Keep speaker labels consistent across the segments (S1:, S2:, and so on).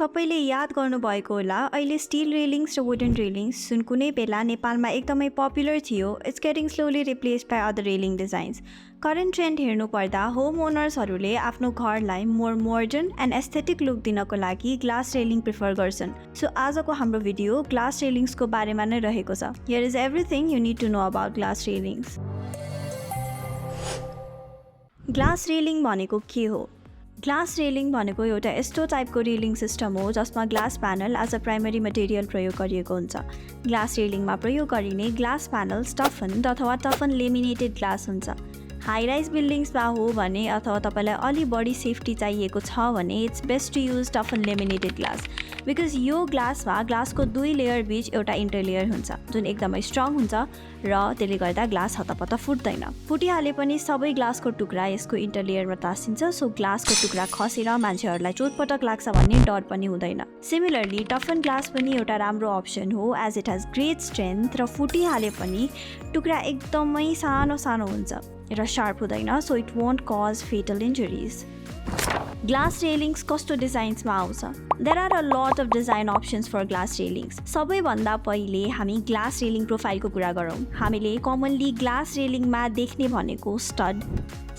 S1: तपाईले याद गर्नुभएको होला अहिले स्टिल रेलिङ्स र वुडन रेलिङ्स जुन कुनै बेला नेपालमा एकदमै पपुलर थियो it's getting slowly replaced by other railing designs. Current trend हेर्नुपर्दा होम ओनर्सहरूले आफ्नो घरलाई more modern and aesthetic look दिनको लागि ग्लास रेलिङ प्रिफर गर्छन्। सो आजको हाम्रो भिडियो ग्लास रेलिङ्सको बारेमा नै रहेको छ। Here is everything you need to know about glass railings. Glass railing भनेको के हो? ग्लास रेलिङ भनेको एउटा यस्तो टाइपको रेलिङ सिस्टम हो जसमा glass panel as a primary material प्रयोग गरिएको हुन्छ। ग्लास रेलिङमा प्रयोग गरिने ग्लास प्यानल टफन्ड अथवा टफन लेमिनेटेड ग्लास हुन्छ। हाई राइज बिल्डिङ्समा हो भने अथवा तपाईँलाई अलि बढी सेफ्टी चाहिएको छ भने इट्स बेस्ट टु युज टफन लेमिनेटेड ग्लास बिकज यो ग्लासमा ग्लासको 2 लेयर बीच एउटा इन्टरलेयर हुन्छ जुन एकदमै स्ट्रङ हुन्छ र त्यसले गर्दा ग्लास हतपत फुट्दैन। फुटिहाले पनि सबै ग्लासको टुक्रा यसको इन्टरलेयरमा टाँसिन्छ, सो ग्लासको टुक्रा खसेर मान्छेहरूलाई चोटपटक लाग्छ भन्ने डर पनि हुँदैन। सिमिलरली टफन ग्लास पनि एउटा राम्रो अप्सन हो as it has great strength र फुटिहाले पनि टुक्रा एकदमै सानो सानो हुन्छ र शार्प हुँदैन, so it won't cause fatal injuries. Glass railings कस्तो डिजाइन्समा आउँछ? There are a lot of design options for glass railings. सबैभन्दा पहिले हामी ग्लास रेलिङ प्रोफाइलको कुरा गरौँ। हामीले कमनली ग्लास रेलिङमा देख्ने भनेको स्टड,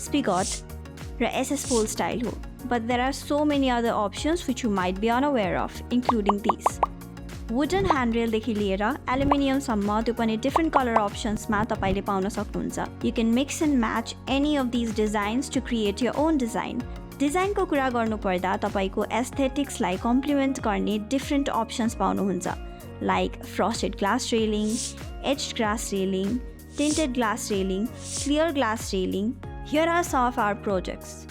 S1: स्पिगट र एसएस फोल स्टाइल हो, but there are so many other options which you might be unaware of including this. Wooden ह्यान्डरेलदेखि लिएर एल्युमिनियमसम्म त्यो पनि डिफ्रेन्ट कलर अप्सन्समा तपाईँले पाउन सक्नुहुन्छ। You can mix and match any of these designs to create your own design. डिजाइनको कुरा गर्नुपर्दा तपाईँको एस्थेटिक्सलाई कम्प्लिमेन्ट गर्ने डिफ्रेन्ट अप्सन्स पाउनुहुन्छ like frosted glass railing, edged glass railing, tinted glass railing, clear glass railing. Here are some of our projects.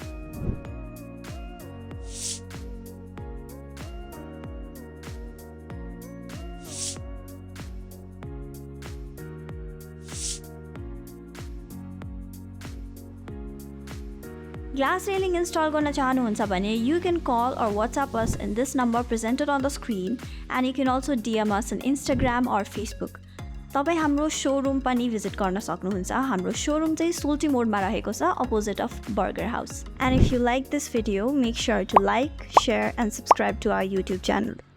S1: Glass railing install गर्न चाहनुहुन्छ भने you can call or WhatsApp us in this number presented on the screen and you can also DM us in Instagram or Facebook. तपाईँ हाम्रो showroom पनि visit गर्न सक्नुहुन्छ। हाम्रो showroom चाहिँ सोल्टी मोडमा रहेको छ, opposite of Burger House. And if you like this video make sure to like, share and subscribe to our YouTube channel.